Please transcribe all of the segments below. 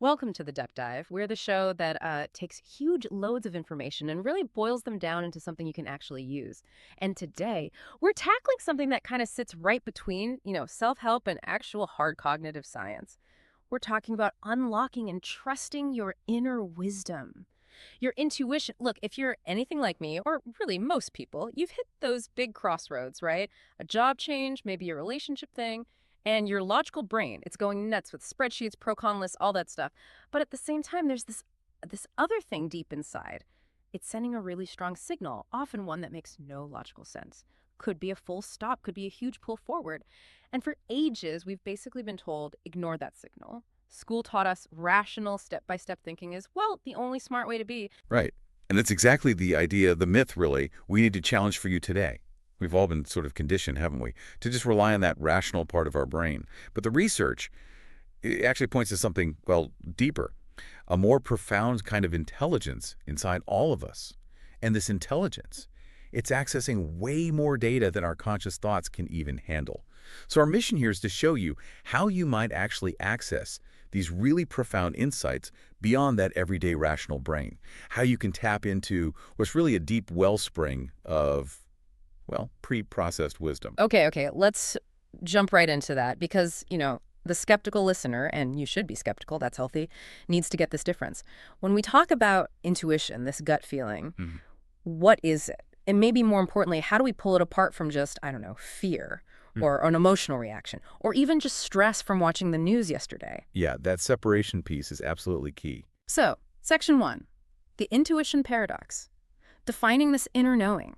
Welcome to the Depth Dive. We're the show that takes huge loads of information and really boils them down into something you can actually use. And today, we're tackling something that kind of sits right between, self-help and actual hard cognitive science. We're talking about unlocking and trusting your inner wisdom. Your intuition. Look, if you're anything like me, or really most people, you've hit those big crossroads, right? A job change, maybe a relationship thing, and your logical brain, it's going nuts with spreadsheets, pro-con lists, all that stuff. But at the same time, there's this other thing deep inside. It's sending a really strong signal, often one that makes no logical sense. Could be a full stop, could be a huge pull forward. And for ages, we've basically been told, ignore that signal. School taught us rational step-by-step thinking is, well, the only smart way to be. Right. And that's exactly the idea, the myth, really, we need to challenge for you today. We've all been sort of conditioned, haven't we, to just rely on that rational part of our brain. But the research it actually points to something, well, deeper, a more profound kind of intelligence inside all of us. And this intelligence, it's accessing way more data than our conscious thoughts can even handle. So our mission here is to show you how you might actually access these really profound insights beyond that everyday rational brain, how you can tap into what's really a deep wellspring of, well, pre-processed wisdom. Okay, let's jump right into that because, the skeptical listener, and you should be skeptical, that's healthy, needs to get this difference. When we talk about intuition, this gut feeling, what is it? And maybe more importantly, how do we pull it apart from just, I don't know, fear or an emotional reaction or even just stress from watching the news yesterday? Yeah, that separation piece is absolutely key. So, section 1, the intuition paradox, defining this inner knowing.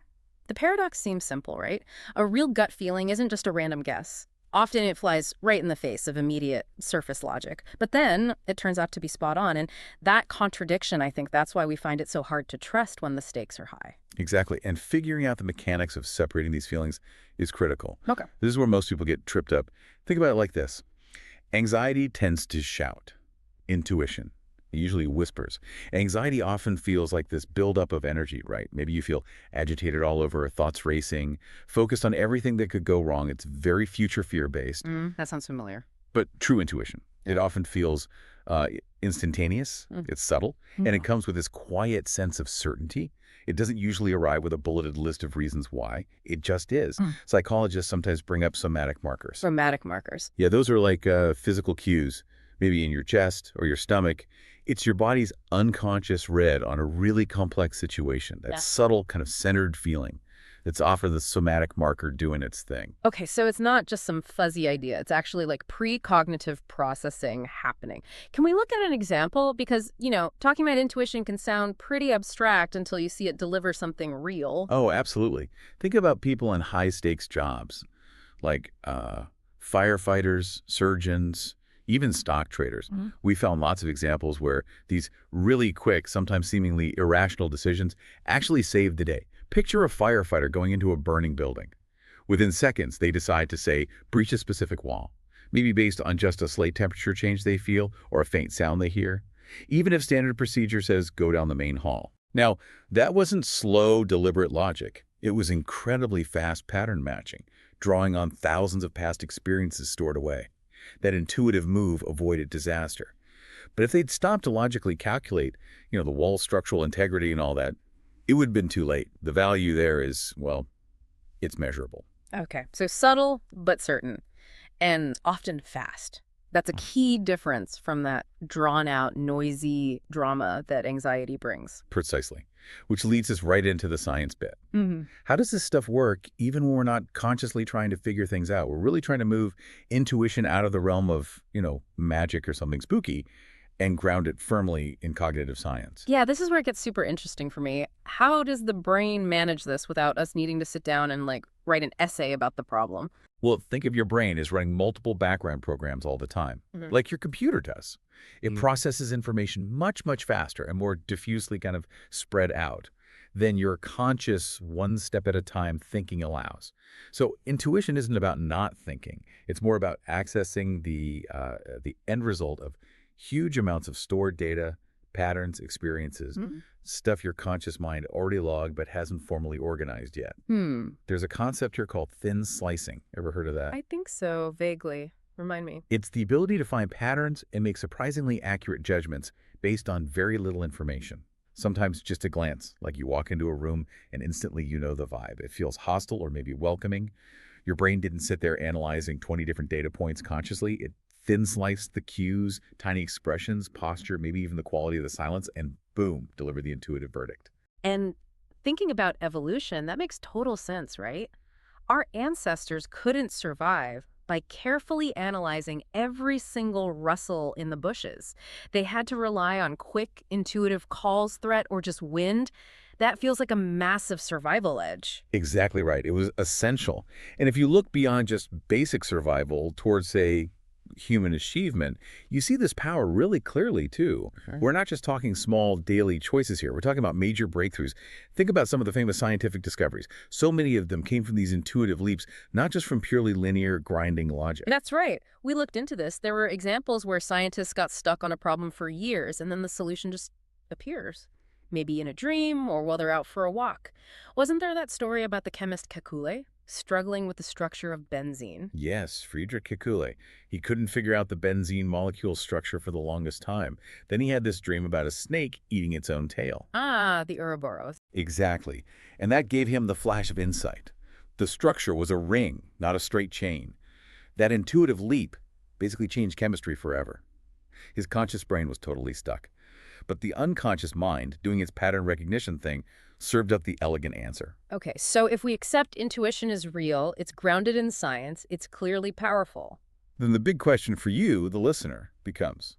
The paradox seems simple, right? A real gut feeling isn't just a random guess. Often it flies right in the face of immediate surface logic. But then it turns out to be spot on. And that contradiction, I think that's why we find it so hard to trust when the stakes are high. Exactly. And figuring out the mechanics of separating these feelings is critical. Okay. This is where most people get tripped up. Think about it like this. Anxiety tends to shout. Intuition. It usually whispers. Anxiety often feels like this buildup of energy, right? Maybe you feel agitated all over, thoughts racing, focused on everything that could go wrong. It's very future fear-based. That sounds familiar. But true intuition. It often feels instantaneous, it's subtle, and it comes with this quiet sense of certainty. It doesn't usually arrive with a bulleted list of reasons why. It just is. Psychologists sometimes bring up somatic markers. Somatic markers. Yeah, those are like physical cues, maybe in your chest or your stomach. It's your body's unconscious read on a really complex situation, that subtle kind of centered feeling. It's often the somatic marker doing its thing. Okay, so it's not just some fuzzy idea. It's actually like precognitive processing happening. Can we look at an example? Because, talking about intuition can sound pretty abstract until you see it deliver something real. Oh, absolutely. Think about people in high-stakes jobs, like firefighters, surgeons, even stock traders. We found lots of examples where these really quick, sometimes seemingly irrational decisions actually saved the day. Picture a firefighter going into a burning building. Within seconds, they decide to, say, breach a specific wall, maybe based on just a slight temperature change they feel or a faint sound they hear, even if standard procedure says go down the main hall. Now, that wasn't slow, deliberate logic. It was incredibly fast pattern matching, drawing on thousands of past experiences stored away. That intuitive move avoided disaster. But if they'd stopped to logically calculate, the wall structural integrity and all that, it would have been too late. The value there is, well, it's measurable. Okay, so subtle but certain, and often fast. That's a key difference from that drawn-out, noisy drama that anxiety brings. Precisely. Which leads us right into the science bit. How does this stuff work even when we're not consciously trying to figure things out? We're really trying to move intuition out of the realm of, magic or something spooky and ground it firmly in cognitive science. Yeah, this is where it gets super interesting for me. How does the brain manage this without us needing to sit down and, write an essay about the problem? Well, think of your brain as running multiple background programs all the time, like your computer does. It processes information much, much faster and more diffusely kind of spread out than your conscious one-step-at-a-time thinking allows. So intuition isn't about not thinking. It's more about accessing the end result of huge amounts of stored data, patterns, experiences, stuff your conscious mind already logged but hasn't formally organized yet. There's a concept here called thin slicing. Ever heard of that? I think so, vaguely. Remind me. It's the ability to find patterns and make surprisingly accurate judgments based on very little information. Sometimes just a glance, like you walk into a room and instantly you know the vibe. It feels hostile or maybe welcoming. Your brain didn't sit there analyzing 20 different data points consciously. It thin-sliced the cues, tiny expressions, posture, maybe even the quality of the silence, and boom, delivered the intuitive verdict. And thinking about evolution, that makes total sense, right? Our ancestors couldn't survive by carefully analyzing every single rustle in the bushes. They had to rely on quick, intuitive calls, threat, or just wind. That feels like a massive survival edge. Exactly right. It was essential. And if you look beyond just basic survival towards, say, human achievement, you see this power really clearly, too. Mhm. We're not just talking small daily choices here. We're talking about major breakthroughs. Think about some of the famous scientific discoveries. So many of them came from these intuitive leaps, not just from purely linear grinding logic. That's right. We looked into this. There were examples where scientists got stuck on a problem for years and then the solution just appears. Maybe in a dream or while they're out for a walk. Wasn't there that story about the chemist Kekule struggling with the structure of benzene? Yes, Friedrich Kekule. He couldn't figure out the benzene molecule structure for the longest time. Then he had this dream about a snake eating its own tail. Ah, the Ouroboros. Exactly. And that gave him the flash of insight. The structure was a ring, not a straight chain. That intuitive leap basically changed chemistry forever. His conscious brain was totally stuck. But the unconscious mind, doing its pattern recognition thing, served up the elegant answer. Okay, so if we accept intuition is real, it's grounded in science, it's clearly powerful. Then the big question for you, the listener, becomes,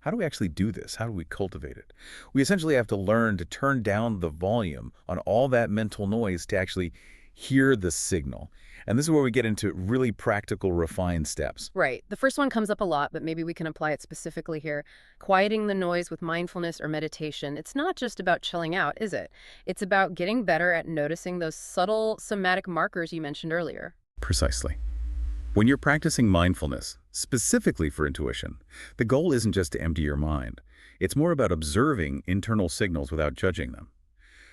how do we actually do this? How do we cultivate it? We essentially have to learn to turn down the volume on all that mental noise to actually hear the signal. And this is where we get into really practical, refined steps. Right. The first one comes up a lot, but maybe we can apply it specifically here. Quieting the noise with mindfulness or meditation. It's not just about chilling out, is it? It's about getting better at noticing those subtle somatic markers you mentioned earlier. Precisely. When you're practicing mindfulness, specifically for intuition, the goal isn't just to empty your mind. It's more about observing internal signals without judging them.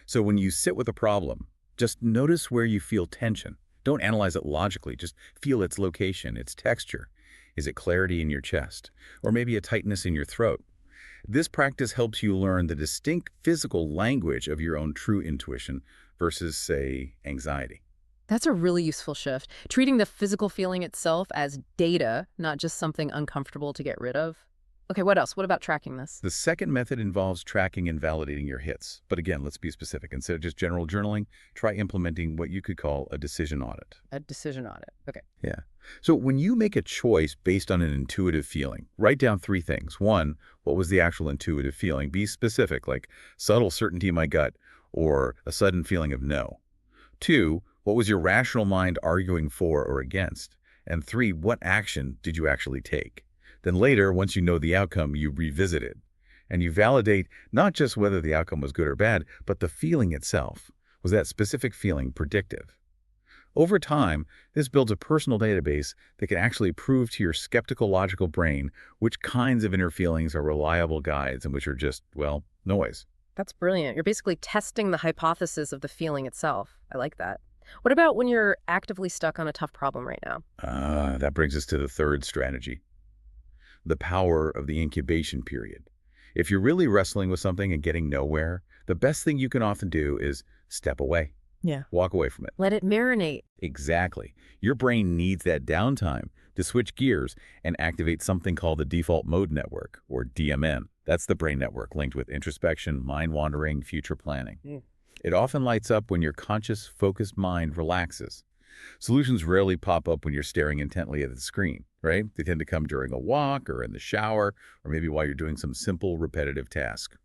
So when you sit with a problem, just notice where you feel tension. Don't analyze it logically. Just feel its location, its texture. Is it clarity in your chest? Or maybe a tightness in your throat? This practice helps you learn the distinct physical language of your own true intuition versus, say, anxiety. That's a really useful shift. Treating the physical feeling itself as data, not just something uncomfortable to get rid of. Okay, what else? What about tracking this? The second method involves tracking and validating your hits. But again, let's be specific. Instead of just general journaling, try implementing what you could call a decision audit. A decision audit. Okay. Yeah. So when you make a choice based on an intuitive feeling, write down three things. One, what was the actual intuitive feeling? Be specific, like subtle certainty in my gut or a sudden feeling of no. Two, what was your rational mind arguing for or against? And three, what action did you actually take? Then later, once you know the outcome, you revisit it. And you validate not just whether the outcome was good or bad, but the feeling itself. Was that specific feeling predictive? Over time, this builds a personal database that can actually prove to your skeptical logical brain which kinds of inner feelings are reliable guides and which are just, well, noise. That's brilliant. You're basically testing the hypothesis of the feeling itself. I like that. What about when you're actively stuck on a tough problem right now? That brings us to the third strategy, the power of the incubation period. If you're really wrestling with something and getting nowhere, the best thing you can often do is step away. Yeah. Walk away from it. Let it marinate. Exactly. Your brain needs that downtime to switch gears and activate something called the default mode network, or DMN. That's the brain network linked with introspection, mind wandering, future planning. It often lights up when your conscious, focused mind relaxes. Solutions rarely pop up when you're staring intently at the screen, right? They tend to come during a walk or in the shower, or maybe while you're doing some simple, repetitive task.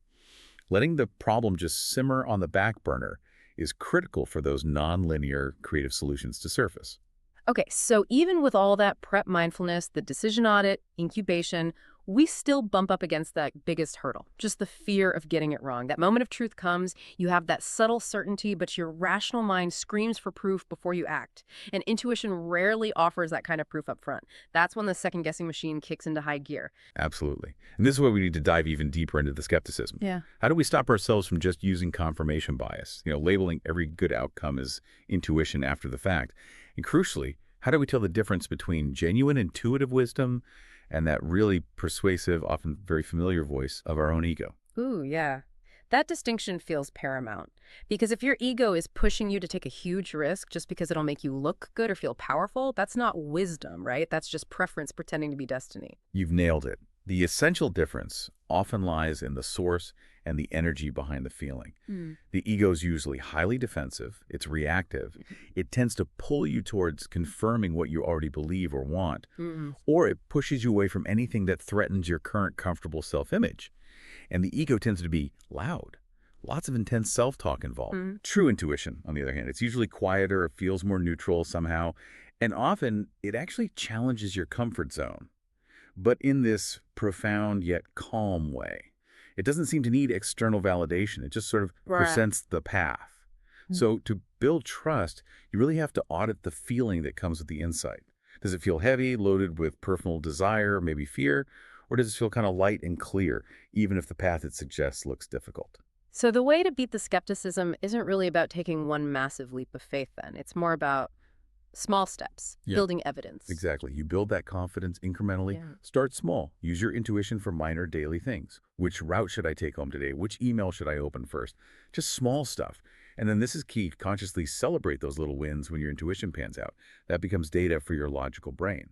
Letting the problem just simmer on the back burner is critical for those non-linear creative solutions to surface. Okay, so even with all that prep mindfulness, the decision audit, incubation, we still bump up against that biggest hurdle, just the fear of getting it wrong. That moment of truth comes, you have that subtle certainty, but your rational mind screams for proof before you act. And intuition rarely offers that kind of proof up front. That's when the second-guessing machine kicks into high gear. Absolutely. And this is where we need to dive even deeper into the skepticism. Yeah. How do we stop ourselves from just using confirmation bias, labeling every good outcome as intuition after the fact? And crucially, How do we tell the difference between genuine intuitive wisdom and that really persuasive, often very familiar voice of our own ego? Ooh, yeah. That distinction feels paramount. Because if your ego is pushing you to take a huge risk just because it'll make you look good or feel powerful, that's not wisdom, right? That's just preference pretending to be destiny. You've nailed it. The essential difference often lies in the source and the energy behind the feeling. Hmm. The ego is usually highly defensive, it's reactive, it tends to pull you towards confirming what you already believe or want, Mm-mm. or it pushes you away from anything that threatens your current comfortable self-image. And the ego tends to be loud. Lots of intense self-talk involved. Mm. True intuition, on the other hand, it's usually quieter, it feels more neutral somehow, and often it actually challenges your comfort zone, but in this profound yet calm way. It doesn't seem to need external validation. It just sort of Right. presents the path. Mm. So to build trust, you really have to audit the feeling that comes with the insight. Does it feel heavy, loaded with personal desire, maybe fear, or does it feel kind of light and clear, even if the path it suggests looks difficult? So the way to beat the skepticism isn't really about taking one massive leap of faith then. It's more about small steps, Yeah. building evidence. Exactly. You build that confidence incrementally. Yeah. Start small. Use your intuition for minor daily things. Which route should I take home today? Which email should I open first? Just small stuff. And then this is key. Consciously celebrate those little wins when your intuition pans out. That becomes data for your logical brain.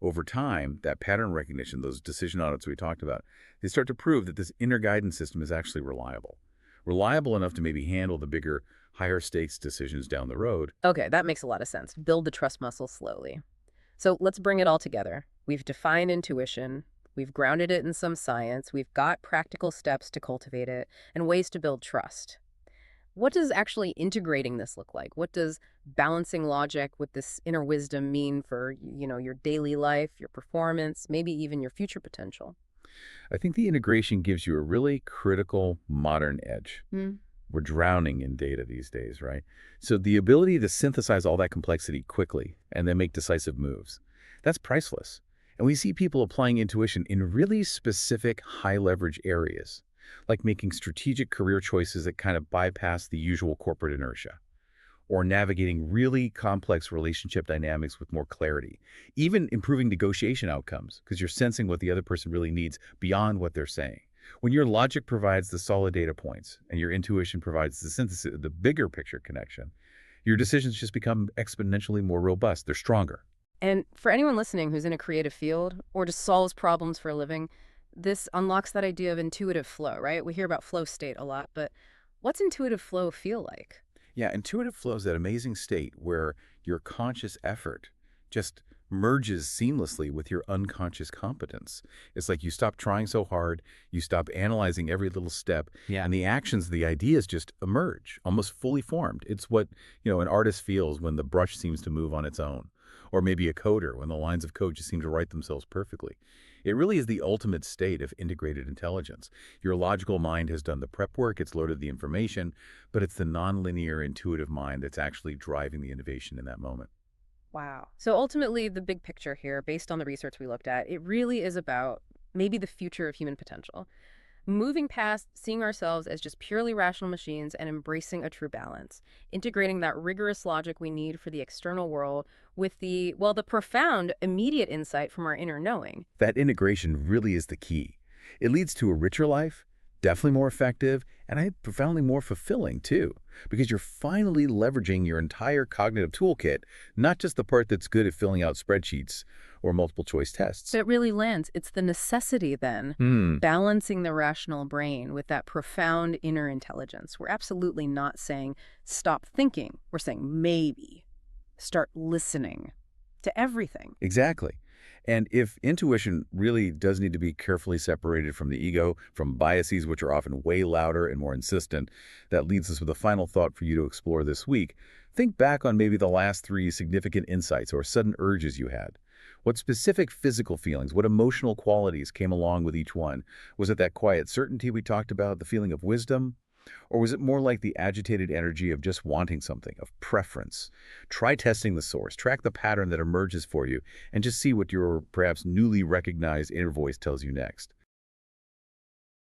Over time, that pattern recognition, those decision audits we talked about, they start to prove that this inner guidance system is actually reliable. Reliable enough to maybe handle the bigger, higher stakes decisions down the road. Okay, that makes a lot of sense. Build the trust muscle slowly. So let's bring it all together. We've defined intuition, we've grounded it in some science, we've got practical steps to cultivate it, and ways to build trust. What does actually integrating this look like? What does balancing logic with this inner wisdom mean for, your daily life, your performance, maybe even your future potential? I think the integration gives you a really critical modern edge. Hmm. We're drowning in data these days, right? So the ability to synthesize all that complexity quickly and then make decisive moves, that's priceless. And we see people applying intuition in really specific high leverage areas, like making strategic career choices that kind of bypass the usual corporate inertia, or navigating really complex relationship dynamics with more clarity, even improving negotiation outcomes because you're sensing what the other person really needs beyond what they're saying. When your logic provides the solid data points and your intuition provides the synthesis, the bigger picture connection, your decisions just become exponentially more robust. They're stronger. And for anyone listening who's in a creative field or just solves problems for a living, this unlocks that idea of intuitive flow, right? We hear about flow state a lot, but what's intuitive flow feel like? Yeah, intuitive flow is that amazing state where your conscious effort just merges seamlessly with your unconscious competence. It's like you stop trying so hard, you stop analyzing every little step, Yeah. and the actions, the ideas just emerge, almost fully formed. It's what, an artist feels when the brush seems to move on its own, or maybe a coder when the lines of code just seem to write themselves perfectly. It really is the ultimate state of integrated intelligence. Your logical mind has done the prep work, it's loaded the information, but it's the nonlinear intuitive mind that's actually driving the innovation in that moment. Wow. So ultimately, the big picture here, based on the research we looked at, it really is about maybe the future of human potential. Moving past seeing ourselves as just purely rational machines and embracing a true balance, integrating that rigorous logic we need for the external world with the profound immediate insight from our inner knowing. That integration really is the key. It leads to a richer life, definitely more effective, and I think profoundly more fulfilling too, because you're finally leveraging your entire cognitive toolkit, not just the part that's good at filling out spreadsheets or multiple choice tests. So it really lands. It's the necessity then, Hmm. balancing the rational brain with that profound inner intelligence. We're absolutely not saying stop thinking. We're saying maybe start listening to everything. Exactly. And if intuition really does need to be carefully separated from the ego, from biases, which are often way louder and more insistent, that leads us with a final thought for you to explore this week. Think back on maybe the last 3 significant insights or sudden urges you had. What specific physical feelings, what emotional qualities came along with each one? Was it that quiet certainty we talked about, the feeling of wisdom? Or was it more like the agitated energy of just wanting something, of preference? Try testing the source, track the pattern that emerges for you, and just see what your perhaps newly recognized inner voice tells you next.